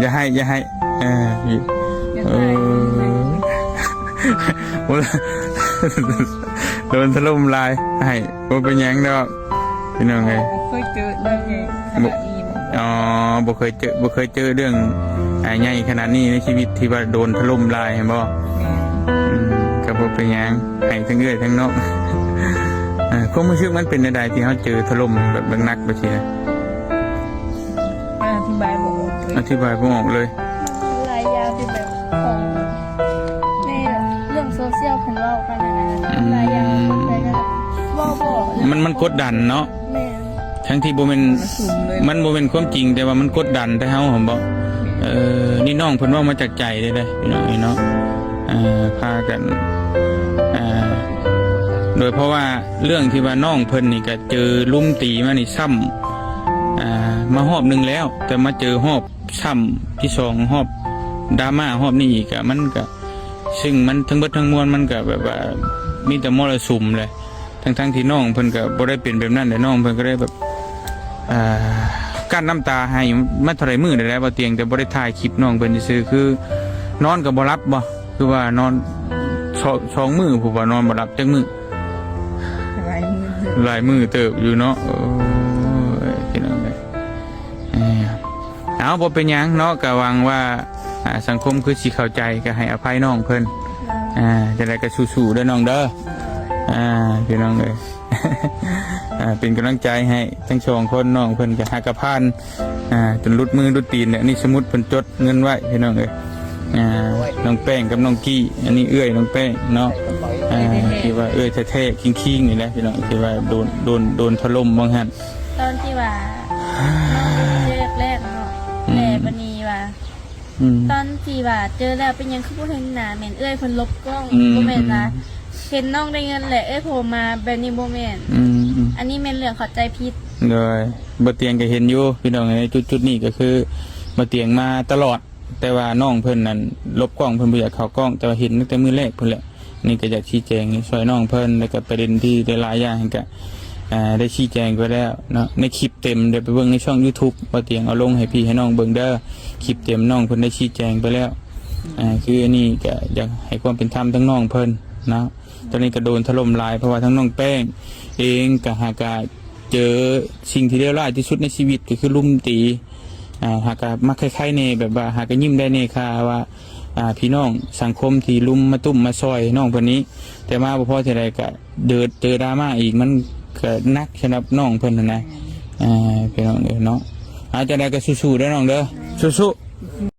อย่าให้โดนถล่มลายให้บ่เป็นหยังดอกพี่น้องไงเคยเจอเรื่องใหญ่ขนาดนี้อ๋อบ่เคยเจอเรื่องใหญ่ขนาดนี้ในชีวิตที่ว่าโดนถล่มลายเห็นบ่ก็บ่เป็นหยังให้ทั้งเอื้อยทั้งน้องความรู้สึกมันเป็นใดที่เขาเจอถล่มแบบหนักๆแบบนี้นะอธิบายบ่ออกเลยหลายอย่างที่แบบของในเรื่องโซเชียลเพิ่นเว้ากันนะหลายอย่างคนใดก็บ่มันกดดันเนาะทั้งที่บ่แม่นมันบ่เป็นความจริงแต่ว่ามันกดดันแต่เฮาผมบอกนี่น้องเพิ่นว่ามาจากใจได้พี่น้องเนาะพากันโดยเพราะว่าเรื่องที่ว่าน้องเพิ่นนี่ก็เจอลุ่มตีมานี่ซ้ำมาหอบหนึ่งแล้วแต่มาเจอหอบซ้ำที่สองหอบดราม่าหอบนี่อีกอะมันก็ซึ่งมันทั้งเบิดทั้งมวลมันก็แบบว่ามีแต่มรสุมเลยทั้งที่น้องเพิ่นก็บ่ได้เป็นแบบนั้นแต่น้องเพิ่นก็ได้แบบกั้นน้ำตาให้มาเท่าไรมื้อได้แล้วบ่เตียงแต่บ่ได้ถ่ายคลิปน้องเพิ่นซื่อคือนอนก็บ่หลับบ่คือว่านอน2 มื้อผู้ว่านอนบ่หลับจักมื้อหลายมือเติบอยู่เนาะพี่น้องเอาบ่เป็นหยังเนาะก็หวังว่าสังคมคือสิเข้าใจก็ให้อภัยน้องเพิ่นจะได้ก็สู้ๆเด้อน้องเด้อพี่น้องเอ้ยเป็นกำลังใจให้ทั้งสองคนน้องเพิ่นก็หักกระพานจนลุดมือลุดตีนเนี่ยนี่สมุดเพิ่นจดเงินไว้พี่น้องเอ้ยน้องแป้งกับน้องกี้อันนี้เอื้อยน้องแป้งเนาะที่ว่าเอื้อยแท้ๆคิงๆนี่แหละพี่น้องที่ว่าโดนถล่มบางหั่นตอนที่ว่าน้องเจอแรกเนาะแต่บัดนี้ว่าตอนที่ว่าเจอแล้วเป็นยังคือบ่เห็นหน้าแม่นเอื้อยเพิ่นลบกล้องบ่แม่นนะเห็นน้องได้เงินแหละโผล่มาแบบนี้บ่แม่นอันนี้แม่นเรื่องเข้าใจผิดเลยบ่เตียงก็เห็นอยู่พี่น้องในจุดนี้ก็คือบ่เตียงมาตลอดแต่ว่าน้องเพิ่นนั่นลบกล้องเพิ่นบ่อยากเข้ากล้องแต่ว่าเห็นตั้งแต่มื้อแรกเพิ่นแหละนี่ก็อยากชี้แจงช่วยน้องเพิ่นแล้วก็ประเด็นที่หลายอย่างก็ได้ชี้แจงไปแล้วเนาะในคลิปเต็มเดี๋ยวไปเบิ่งในช่อง YouTube บ่เตียงเอาลงให้พี่ให้น้องเบิ่งเด้อคลิปเต็มน้องเพิ่นได้ชี้แจงไปแล้วคืออันนี้ก็อยากให้ความเป็นธรรมทั้งน้องเพิ่นนะตอนนี้ก็โดนถล่มลายเพราะว่าทั้งน้องแป้งเองก็หากเจอสิ่งที่เลวร้ายที่สุดในชีวิตก็คือลุมตีหากมักคล้ายๆเนแบบว่าหากยิ้มได้เนค่ะว่าพี่น้องสังคมที่ลุมมาตุ้มมาซอยน้องคนนี้แต่มาพอเท่าไรก็เจอดราม่าอีกมันก็นักสำหรับน้องเพิ่นนะพี่น้องเนาะอาจจะได้ก็สู้ๆได้น้องเด้อสู้ๆ